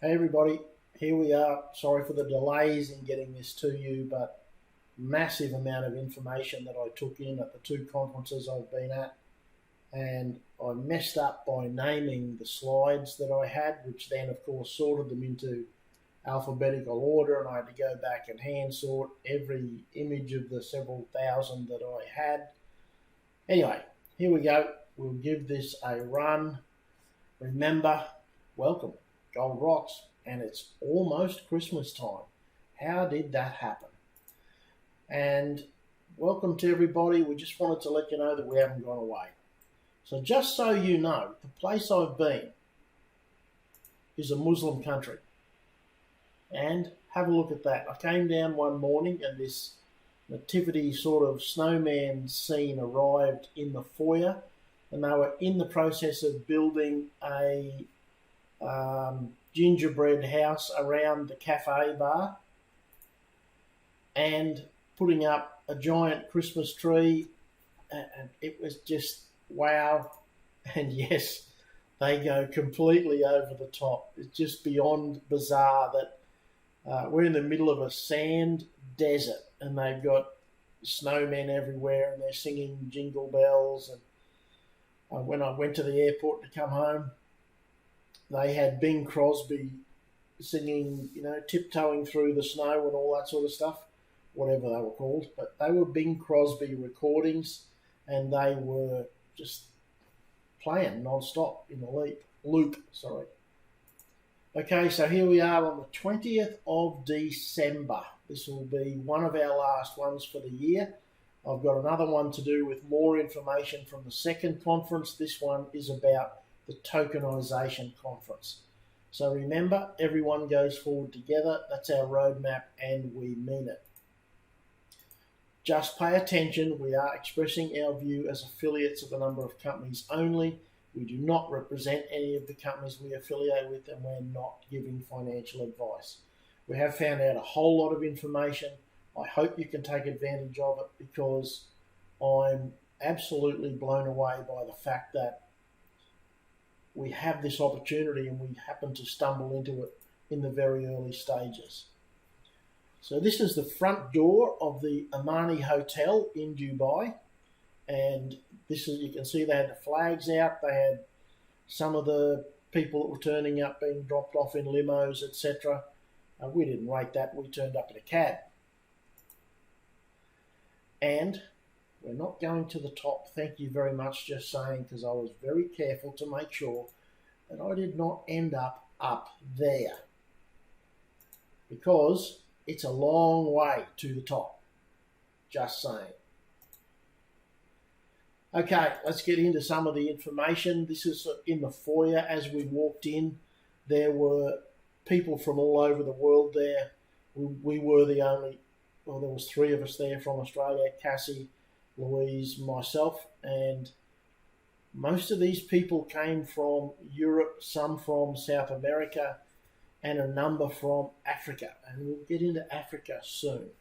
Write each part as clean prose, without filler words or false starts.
Hey everybody, here we are. Sorry for the delays in getting this to you, but massive amount of information that I took in at the two conferences I've been at, and I messed up by naming the slides that I had, which then of course sorted them into alphabetical order, and I had to go back and hand sort every image of the several thousand that I had. Anyway, here we go. We'll give this a run. Remember, welcome, Gold Rocks, and it's almost Christmas time. How did that happen? And welcome to everybody. We just wanted to let you know that we haven't gone away. So just so you know, the place I've been is a Muslim country. And have a look at that. I came down one morning and this nativity sort of snowman scene arrived in the foyer, and they were in the process of building a gingerbread house around the cafe bar and putting up a giant Christmas tree, and it was just wow. And yes, they go completely over the top. It's just beyond bizarre that we're in the middle of a sand desert and they've got snowmen everywhere and they're singing jingle bells. And when I went to the airport to come home, they had Bing Crosby singing, tiptoeing through the snow and all that sort of stuff, whatever they were called. But they were Bing Crosby recordings, and they were just playing non-stop in the loop. Okay, so here we are on the 20th of December. This will be one of our last ones for the year. I've got another one to do with more information from the second conference. This one is about the Tokenisation conference. So remember, everyone goes forward together. That's our roadmap, and we mean it. Just pay attention. We are expressing our view as affiliates of a number of companies only. We do not represent any of the companies we affiliate with, and we're not giving financial advice. We have found out a whole lot of information. I hope you can take advantage of it, because I'm absolutely blown away by the fact that we have this opportunity and we happen to stumble into it in the very early stages. So this is the front door of the Amani Hotel in Dubai, and this is, you can see they had the flags out. They had some of the people that were turning up being dropped off in limos, etc. We didn't rate that. We turned up in a cab. And we're not going to the top. Thank you very much, just saying, because I was very careful to make sure that I did not end up there, because it's a long way to the top. Just saying. Okay, let's get into some of the information. This is in the foyer. As we walked in, there were people from all over the world there. We were the only, well, there was three of us there from Australia: Cassie, Louise, myself, and most of these people came from Europe, some from South America, and a number from Africa. And we'll get into Africa soon.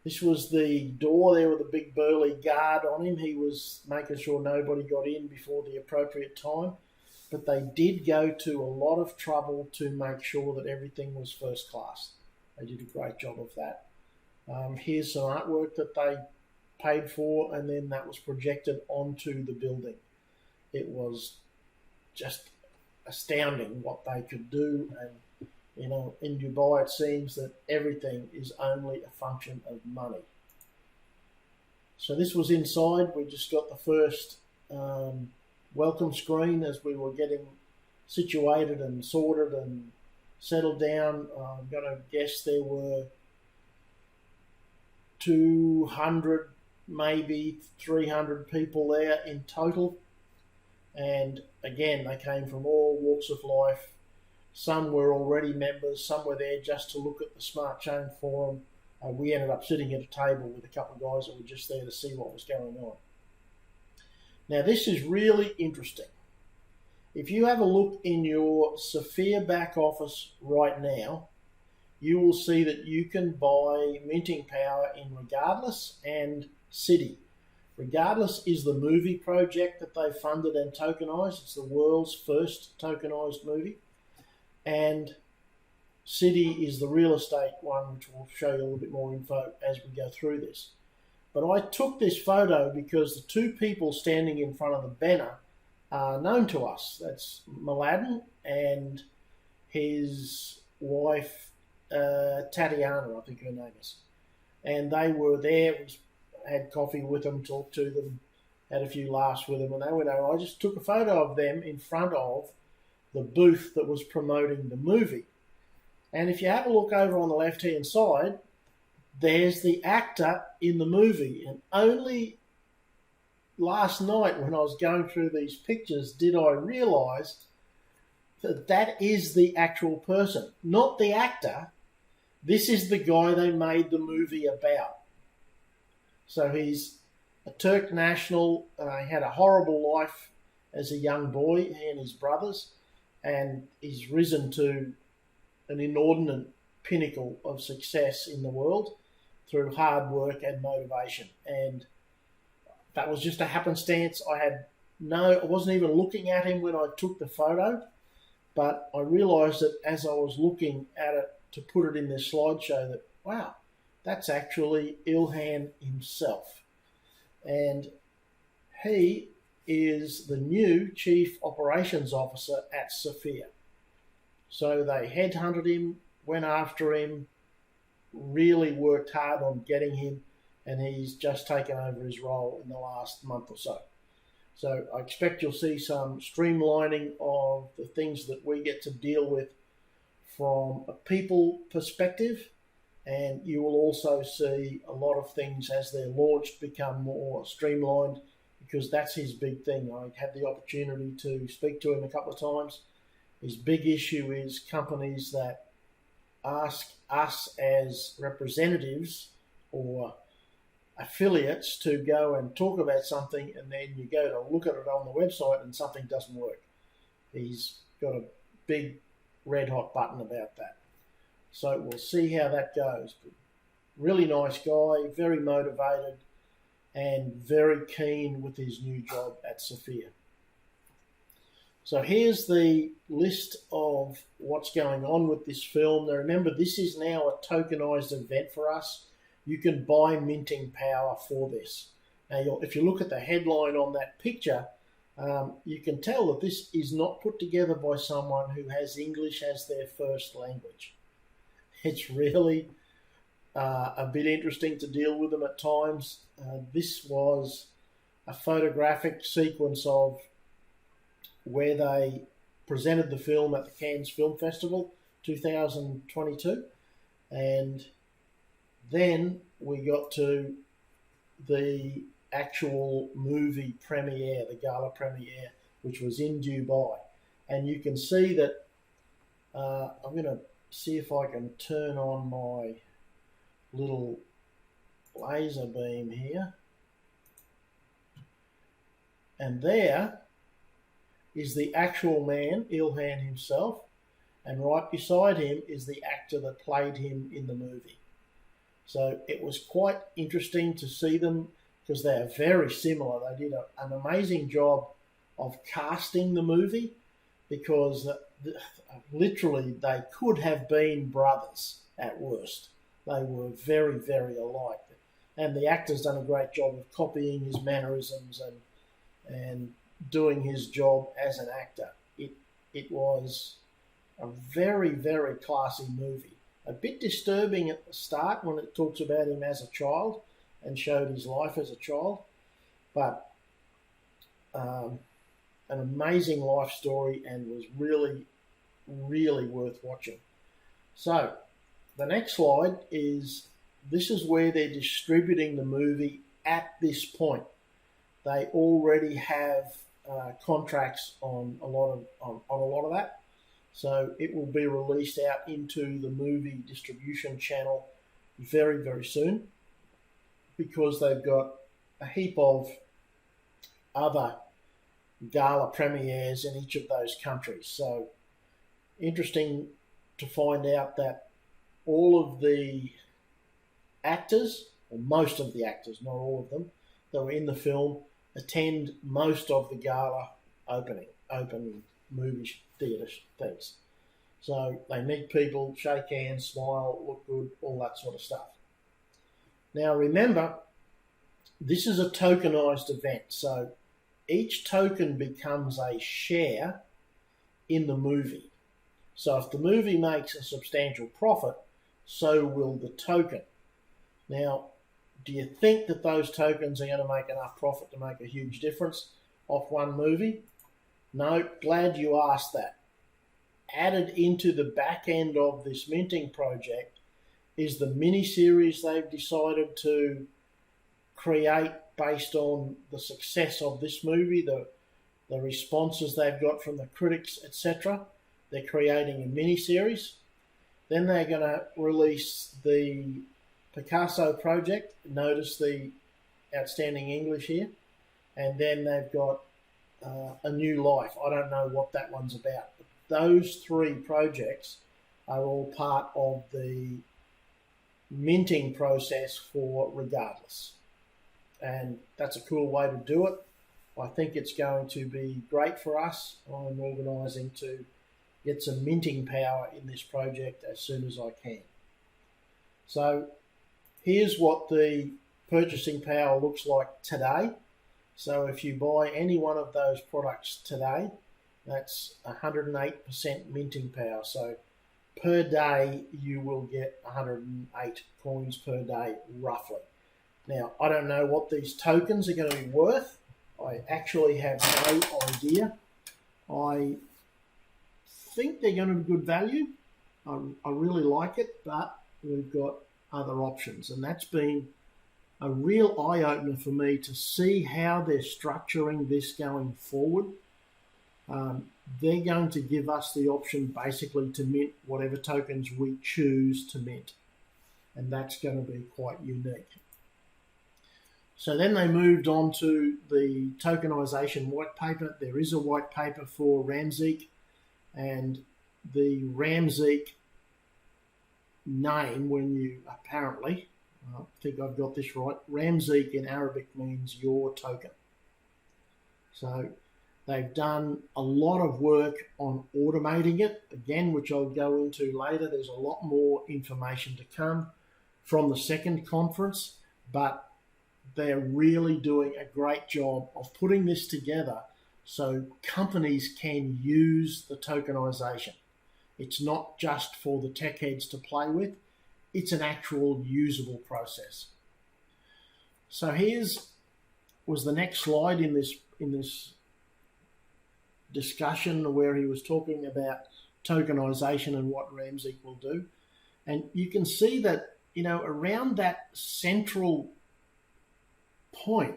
This was the door there with a big burly guard on him. He was making sure nobody got in before the appropriate time. But they did go to a lot of trouble to make sure that everything was first class. They did a great job of that. Here's some artwork that they paid for, and then that was projected onto the building. It was just astounding what they could do. And in Dubai, it seems that everything is only a function of money. So this was inside. We just got the first welcome screen as we were getting situated and sorted and settled down. I'm going to guess there were 200, maybe 300 people there in total. And again, they came from all walks of life. Some were already members, some were there just to look at the Smart Chain Forum. We ended up sitting at a table with a couple of guys that were just there to see what was going on. Now, this is really interesting. If you have a look in your Safir back office right now, you will see that you can buy minting power in Regardless and City. Regardless is the movie project that they funded and tokenized. It's the world's first tokenized movie. and City is the real estate one, which we'll show you a little bit more info as we go through this. But I took this photo because the two people standing in front of the banner are known to us. That's Mladen and his wife, Tatiana, I think her name is. And they were there, had coffee with them, talked to them, had a few laughs with them, and they went over. I just took a photo of them in front of the booth that was promoting the movie. And if you have a look over on the left-hand side, there's the actor in the movie. And only last night when I was going through these pictures did I realise that that is the actual person, not the actor. This is the guy they made the movie about. So he's a Turk national. He had a horrible life as a young boy, he and his brothers, and he's risen to an inordinate pinnacle of success in the world through hard work and motivation. And that was just a happenstance. I wasn't even looking at him when I took the photo, but I realised that as I was looking at it to put it in this slideshow that, wow, that's actually Ilhan himself. And he is the new Chief Operations Officer at Safir. So they headhunted him, went after him, really worked hard on getting him, and he's just taken over his role in the last month or so. So I expect you'll see some streamlining of the things that we get to deal with from a people perspective, and you will also see a lot of things as they're launched become more streamlined, because that's his big thing. I had the opportunity to speak to him a couple of times. His big issue is companies that ask us as representatives or affiliates to go and talk about something, and then you go to look at it on the website and something doesn't work. He's got a big red hot button about that. So we'll see how that goes. But really nice guy, very motivated, and very keen with his new job at Safir. So here's the list of what's going on with this film. Now remember, this is now a tokenized event for us. You can buy minting power for this. Now, if you look at the headline on that picture, you can tell that this is not put together by someone who has English as their first language. It's really a bit interesting to deal with them at times. This was a photographic sequence of where they presented the film at the Cannes Film Festival 2022, and then we got to the actual movie premiere, the gala premiere, which was in Dubai. And you can see that I'm going to see if I can turn on my little laser beam here. And there is the actual man, Ilhan himself, and right beside him is the actor that played him in the movie. So it was quite interesting to see them because they are very similar. They did an amazing job of casting the movie because literally they could have been brothers at worst. They were very, very alike. And the actor's done a great job of copying his mannerisms and doing his job as an actor. It was a very, very classy movie. A bit disturbing at the start when it talks about him as a child and showed his life as a child, but an amazing life story and was really, really worth watching. So the next slide this is where they're distributing the movie at this point. They already have contracts on a lot of that. So it will be released out into the movie distribution channel very, very soon because they've got a heap of other gala premieres in each of those countries. So interesting to find out that all of the actors, or most of the actors, not all of them, that were in the film attend most of the gala opening movie theatre things. So they meet people, shake hands, smile, look good, all that sort of stuff. Now remember, this is a tokenized event, so each token becomes a share in the movie. So if the movie makes a substantial profit, so will the token. Now, do you think that those tokens are going to make enough profit to make a huge difference off one movie? No, glad you asked that. Added into the back end of this minting project is the mini-series they've decided to create based on the success of this movie, the responses they've got from the critics, etc. They're creating a mini-series. Then they're going to release the Picasso project. Notice the outstanding English here. And then they've got a new life. I don't know what that one's about. But those three projects are all part of the minting process for Regardless. And that's a cool way to do it. I think it's going to be great for us. I'm organising to get some minting power in this project as soon as I can. So here's what the purchasing power looks like today. So if you buy any one of those products today, that's 108% minting power. So per day, you will get 108 coins per day, roughly. Now, I don't know what these tokens are going to be worth. I actually have no idea. I think they're going to be good value. I really like it, but we've got other options. And that's been a real eye-opener for me to see how they're structuring this going forward. They're going to give us the option basically to mint whatever tokens we choose to mint. And that's going to be quite unique. So then they moved on to the tokenization white paper. There is a white paper for Ramzik, and the Ramzik name, when you apparently, I think I've got this right, Ramzik in Arabic means your token. So they've done a lot of work on automating it, again, which I'll go into later. There's a lot more information to come from the second conference, but they're really doing a great job of putting this together so companies can use the tokenization. It's not just for the tech heads to play with, it's an actual usable process. So here's was the next slide in this discussion where he was talking about tokenization and what Ramzik will do. And you can see that, around that central point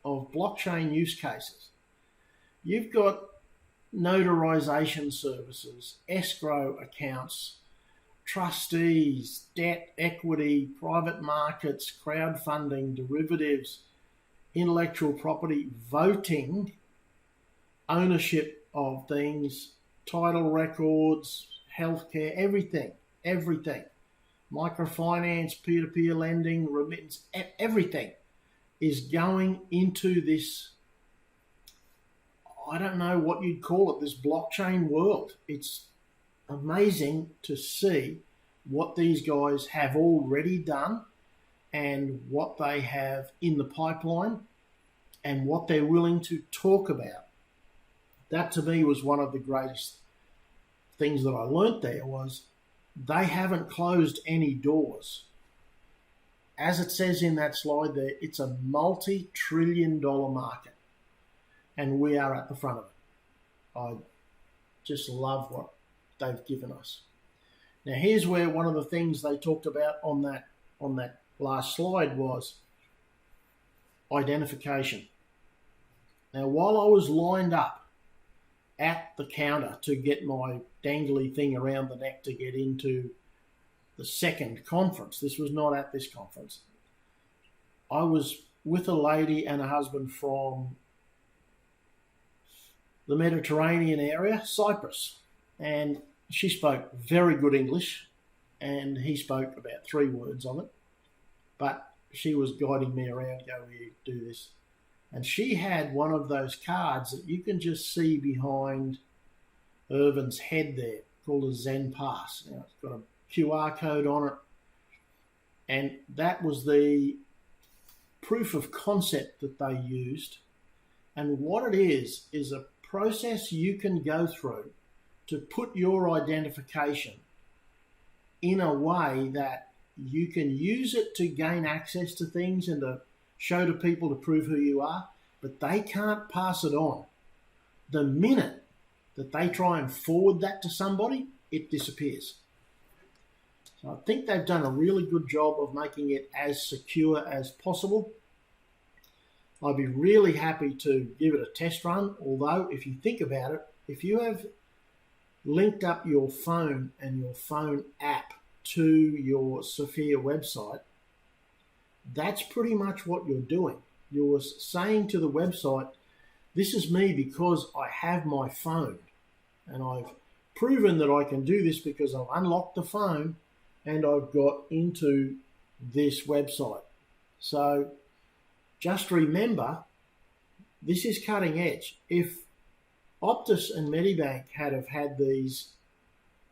of blockchain use cases, you've got notarization services, escrow accounts, trustees, debt, equity, private markets, crowdfunding, derivatives, intellectual property, voting, ownership of things, title records, healthcare, everything, microfinance, peer-to-peer lending, remittance, everything is going into this, I don't know what you'd call it, this blockchain world. It's amazing to see what these guys have already done and what they have in the pipeline and what they're willing to talk about. That to me was one of the greatest things that I learnt there was they haven't closed any doors. As it says in that slide there, it's a multi-trillion-dollar market, and we are at the front of it. I just love what they've given us. Now, here's where one of the things they talked about on that last slide was identification. Now, while I was lined up at the counter to get my dangly thing around the neck to get into the second conference, this was not at this conference, I was with a lady and a husband from the Mediterranean area, Cyprus, and she spoke very good English and he spoke about 3 words of it, but she was guiding me around, go here, do this. And she had one of those cards that you can just see behind Irvin's head there. called a Zen Pass. Now, it's got a QR code on it, and that was the proof of concept that they used. And what it is a process you can go through to put your identification in a way that you can use it to gain access to things and to show to people to prove who you are, but they can't pass it on. The minute that they try and forward that to somebody, it disappears. So I think they've done a really good job of making it as secure as possible. I'd be really happy to give it a test run, although if you think about it, if you have linked up your phone and your phone app to your Safir website, that's pretty much what you're doing. You're saying to the website, this is me because I have my phone, and I've proven that I can do this because I've unlocked the phone and I've got into this website. So just remember, this is cutting edge. If Optus and Medibank had have had these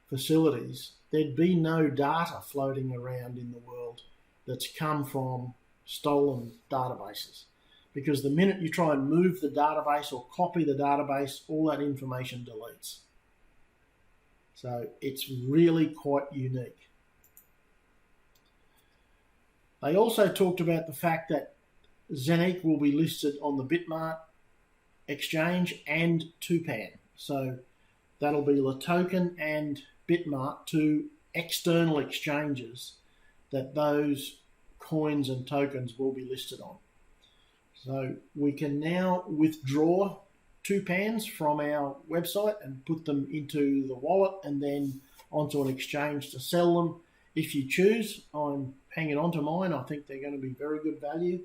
facilities, there'd be no data floating around in the world that's come from stolen databases. Because the minute you try and move the database or copy the database, all that information deletes. So it's really quite unique. They also talked about the fact that Zenic will be listed on the Bitmart exchange and Tupan. So that'll be Token and Bitmart, two external exchanges that those coins and tokens will be listed on. So we can now withdraw Tupans from our website and put them into the wallet and then onto an exchange to sell them if you choose. I'm hanging on to mine. I think they're going to be very good value.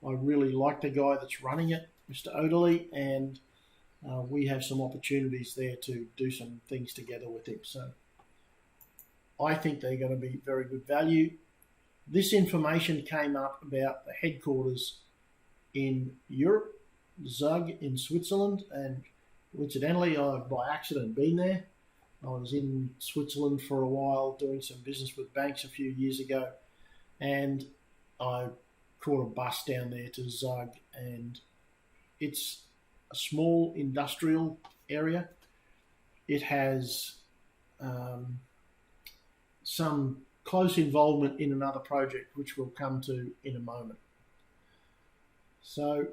I really like the guy that's running it, Mr. Oderly, and we have some opportunities there to do some things together with him. So I think they're going to be very good value. This information came up about the headquarters in Europe, Zug in Switzerland, and incidentally, I've by accident been there. I was in Switzerland for a while doing some business with banks a few years ago, and I caught a bus down there to Zug, and it's a small industrial area. It has some close involvement in another project, which we'll come to in a moment. So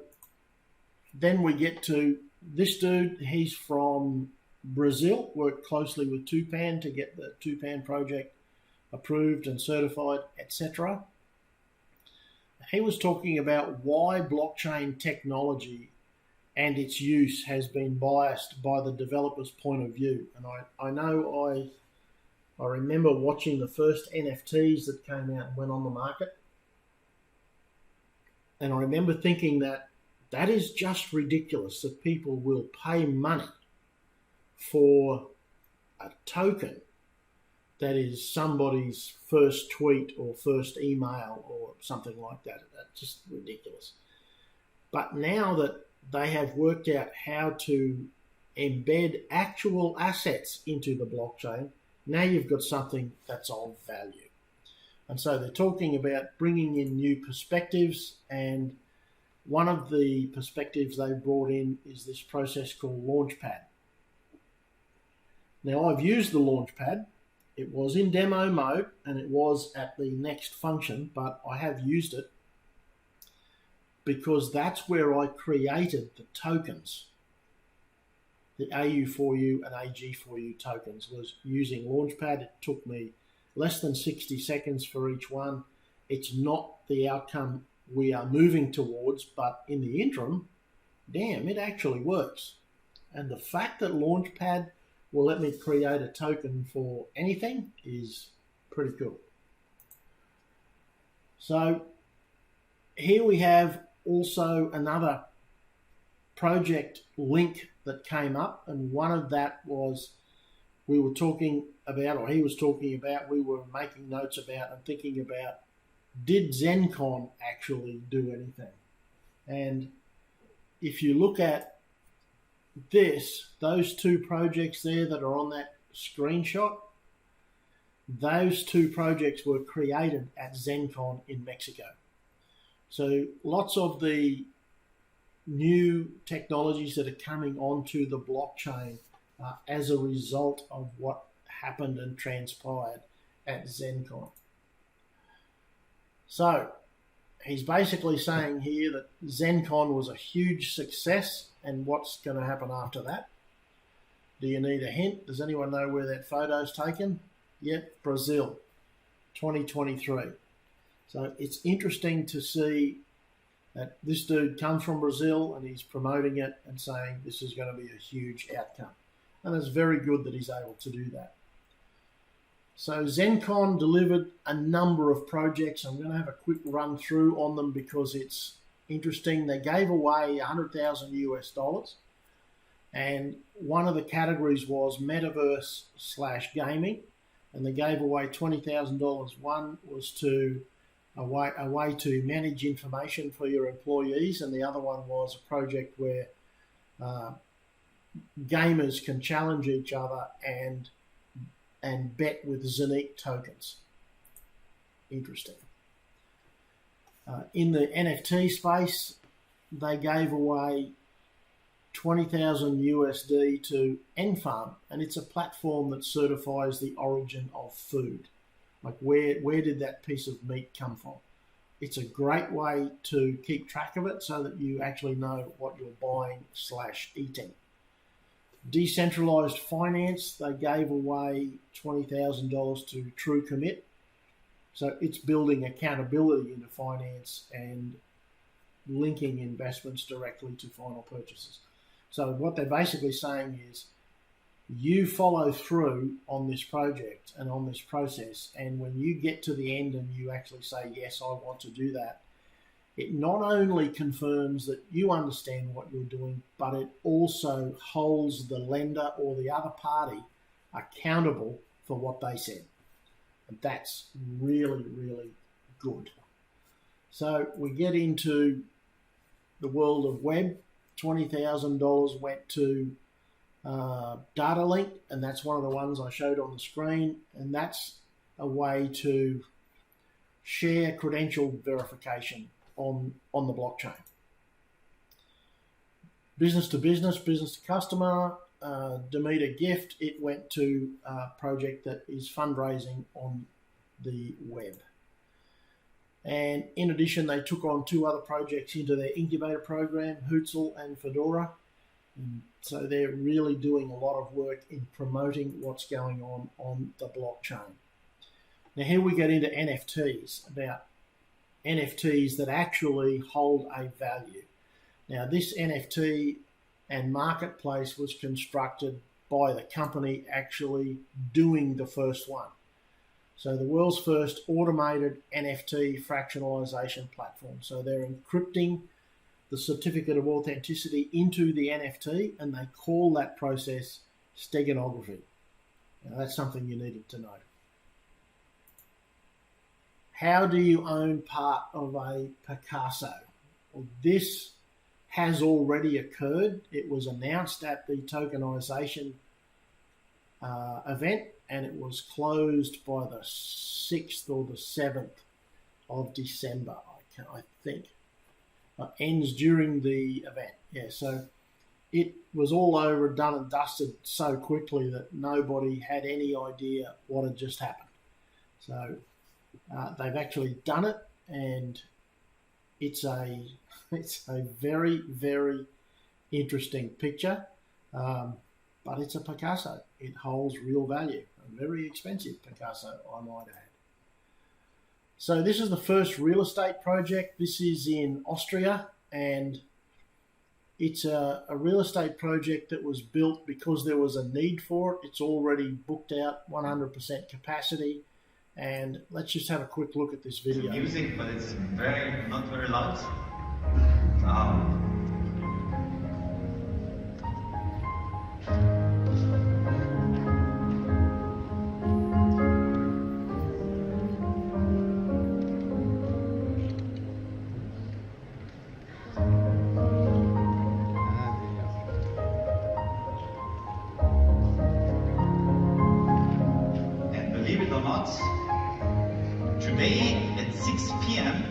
then we get to this dude. He's from Brazil, worked closely with Tupan to get the Tupan project approved and certified, etc. He was talking about why blockchain technology and its use has been biased by the developer's point of view. And I remember watching the first NFTs that came out and went on the market. And I remember thinking that is just ridiculous that people will pay money for a token that is somebody's first tweet or first email or something like that. That's just ridiculous. But now that they have worked out how to embed actual assets into the blockchain, now you've got something that's of value. And so they're talking about bringing in new perspectives, and one of the perspectives they've brought in is this process called Launchpad. Now, I've used the Launchpad. It was in demo mode and it was at the next function, but I have used it because that's where I created the tokens. The AU4U and AG4U tokens was using Launchpad. It took me less than 60 seconds for each one. It's not the outcome we are moving towards, but in the interim, damn, it actually works. And the fact that Launchpad will let me create a token for anything is pretty cool. So here we have also another project link that came up, and one of that was we were talking about, or he was talking about, we were making notes about and thinking about, did ZenCon actually do anything? And if you look at this, those two projects there that are on that screenshot, those two projects were created at ZenCon in Mexico. So lots of the new technologies that are coming onto the blockchain as a result of what happened and transpired at ZenCon. So he's basically saying here that ZenCon was a huge success, and what's going to happen after that? Do you need a hint? Does anyone know where that photo's taken? Yep, Brazil, 2023. So it's interesting to see that this dude comes from Brazil and he's promoting it and saying this is going to be a huge outcome. And it's very good that he's able to do that. So ZenCon delivered a number of projects. I'm going to have a quick run through on them because it's interesting. They gave away $100,000 and one of the categories was metaverse/gaming, and they gave away $20,000. One was to a way to manage information for your employees, and the other one was a project where gamers can challenge each other and bet with Zenique tokens. Interesting. In the NFT space, they gave away $20,000 to Enfarm, and it's a platform that certifies the origin of food. Like where did that piece of meat come from? It's a great way to keep track of it so that you actually know what you're buying/eating. Decentralized finance, they gave away $20,000 to True Commit. So it's building accountability into finance and linking investments directly to final purchases. So what they're basically saying is you follow through on this project and on this process, and when you get to the end and you actually say, yes, I want to do that, it not only confirms that you understand what you're doing, but it also holds the lender or the other party accountable for what they said. And that's really, really good. So we get into the world of web. $20,000 went to DataLink, and that's one of the ones I showed on the screen, and that's a way to share credential verification on the blockchain. Business to business, business to customer, Demeter Gift, it went to a project that is fundraising on the web. And in addition, they took on two other projects into their incubator program, Hootsuite and Fedora. And so they're really doing a lot of work in promoting what's going on the blockchain. Now here we get into NFTs, about NFTs that actually hold a value. Now this NFT and marketplace was constructed by the company actually doing the first one. So the world's first automated NFT fractionalization platform. So they're encrypting the certificate of authenticity into the NFT, and they call that process steganography. Now that's something you needed to know. How do you own part of a Picasso? Well, this has already occurred. It was announced at the tokenization event, and it was closed by the 6th or the 7th of December, I think. Ends during the event. Yeah, so it was all over, done and dusted so quickly that nobody had any idea what had just happened. So they've actually done it, and it's a very, very interesting picture, but it's a Picasso. It holds real value, a very expensive Picasso, I might add. So this is the first real estate project. This is in Austria, and it's a real estate project that was built because there was a need for it. It's already booked out 100% capacity. And let's just have a quick look at this video. Music, but it's not very loud. not, today at 6 p.m.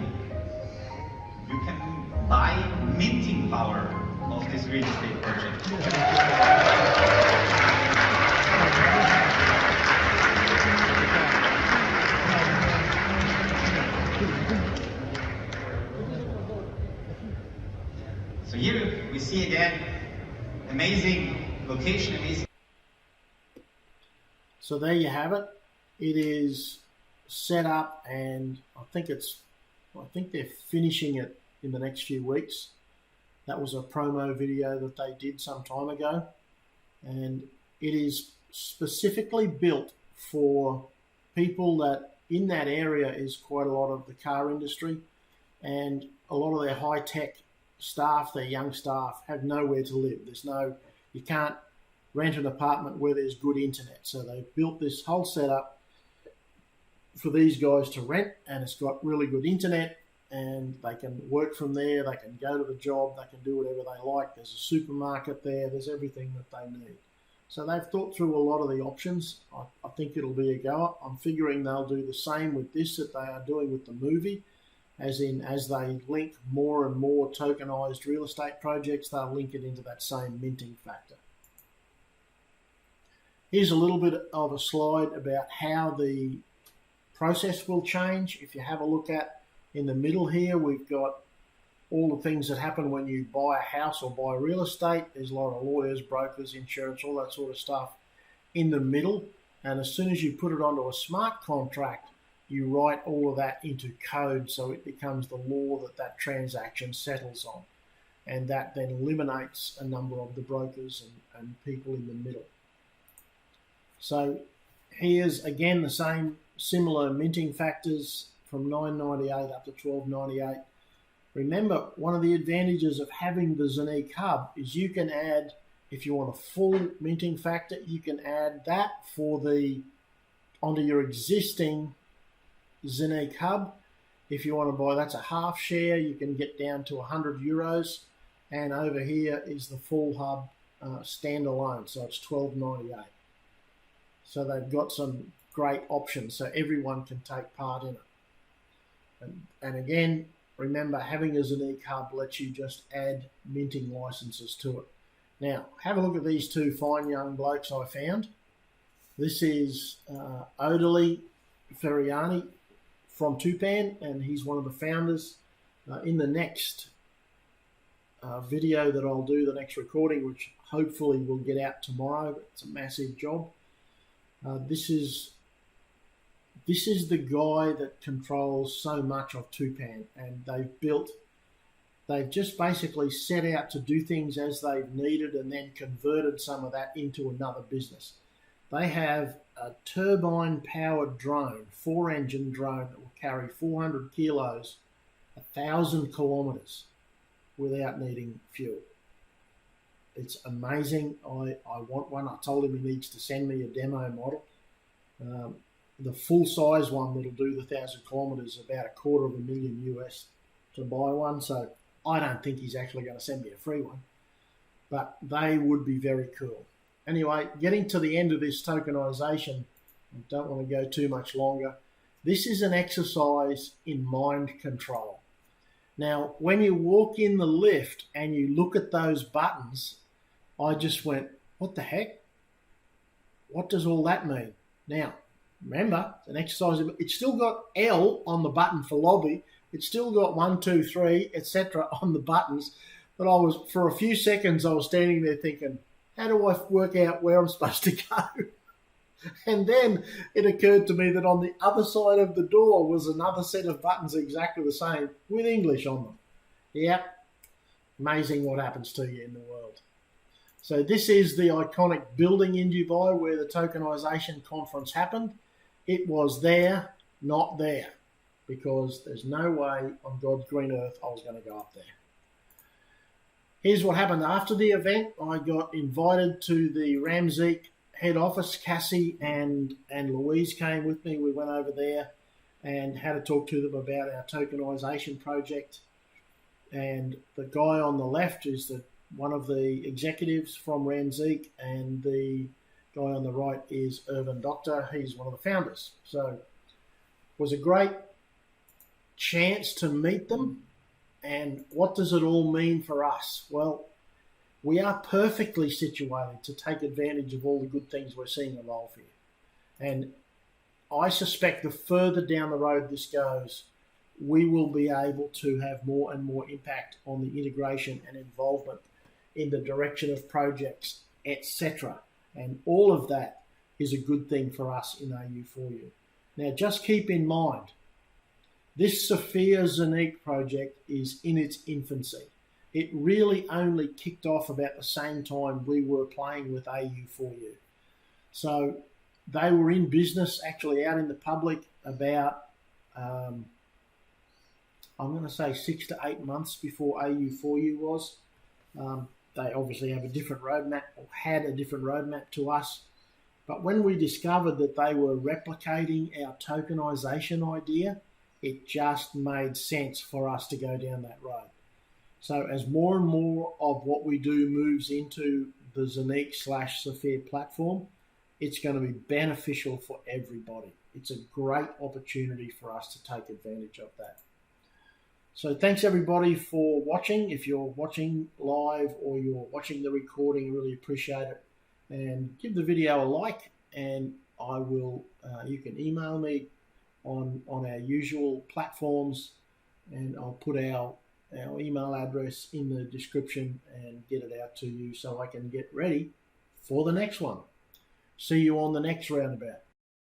you can buy minting power of this real estate project. So here we see again, amazing location, amazing. So there you have it. It is set up, and I think they're finishing it in the next few weeks. That was a promo video that they did some time ago, and it is specifically built for people that in that area is quite a lot of the car industry, and a lot of their high-tech staff, their young staff, have nowhere to live. You can't rent an apartment where there's good internet. So they've built this whole setup for these guys to rent, and it's got really good internet, and they can work from there, they can go to the job, they can do whatever they like. There's a supermarket there, there's everything that they need. So they've thought through a lot of the options. I think it'll be a goer. I'm figuring they'll do the same with this that they are doing with the movie, as they link more and more tokenized real estate projects, they'll link it into that same minting factor. Here's a little bit of a slide about how the process will change. If you have a look at in the middle here, we've got all the things that happen when you buy a house or buy real estate. There's a lot of lawyers, brokers, insurance, all that sort of stuff in the middle. And as soon as you put it onto a smart contract, you write all of that into code so it becomes the law that transaction settles on. And that then eliminates a number of the brokers and people in the middle. So here's again the same similar minting factors from 998 up to 1298. Remember, one of the advantages of having the Zonique hub is you can add, if you want a full minting factor, you can add that onto your existing Zonique hub. If you want to buy, that's a half share, you can get down to €100. And over here is the full hub standalone, so it's $12.98. So they've got some great options, so everyone can take part in it. And again, remember, having a Zonique hub lets you just add minting licenses to it. Now, have a look at these two fine young blokes I found. This is Odili Ferriani from Tupan, and he's one of the founders. In the next video that I'll do, the next recording, which hopefully will get out tomorrow, but it's a massive job. This is the guy that controls so much of Tupan, and they've just basically set out to do things as they've needed and then converted some of that into another business. They have a turbine-powered drone, 4-engine drone that will carry 400 kilos, 1,000 kilometers without needing fuel. It's amazing. I want one. I told him he needs to send me a demo model. The full-size one that'll do the 1,000 kilometers is about $250,000 US to buy one. So I don't think he's actually going to send me a free one, but they would be very cool. Anyway, getting to the end of this tokenization, I don't want to go too much longer. This is an exercise in mind control. Now, when you walk in the lift and you look at those buttons, I just went, what the heck? What does all that mean? Now, remember, it's an exercise. It's still got L on the button for lobby. It's still got 1, 2, 3, etc. on the buttons. But for a few seconds, I was standing there thinking, how do I work out where I'm supposed to go? And then it occurred to me that on the other side of the door was another set of buttons exactly the same with English on them. Yep, amazing what happens to you in the world. So this is the iconic building in Dubai where the tokenization conference happened. It was there, not there, because there's no way on God's green earth I was going to go up there. Here's what happened after the event. I got invited to the Ramzik head office. Cassie and Louise came with me. We went over there and had to talk to them about our tokenization project. And the guy on the left is one of the executives from Ramzik, and the guy on the right is Irvin Doctor. He's one of the founders. So it was a great chance to meet them. And what does it all mean for us? Well, we are perfectly situated to take advantage of all the good things we're seeing evolve here. And I suspect the further down the road this goes, we will be able to have more and more impact on the integration and involvement in the direction of projects, etc. And all of that is a good thing for us in AU4U. Now, just keep in mind, this Safir Summit project is in its infancy. It really only kicked off about the same time we were playing with AU4U. So they were in business, actually out in the public, about, I'm going to say 6 to 8 months before AU4U was. They obviously have a different roadmap, or had a different roadmap to us. But when we discovered that they were replicating our tokenization idea, it just made sense for us to go down that road. So as more and more of what we do moves into the Zonique/Safir platform, it's going to be beneficial for everybody. It's a great opportunity for us to take advantage of that. So thanks everybody for watching. If you're watching live or you're watching the recording, I really appreciate it. And give the video a like, and I will. You can email me on our usual platforms, and I'll put our email address in the description and get it out to you so I can get ready for the next one. See you on the next roundabout.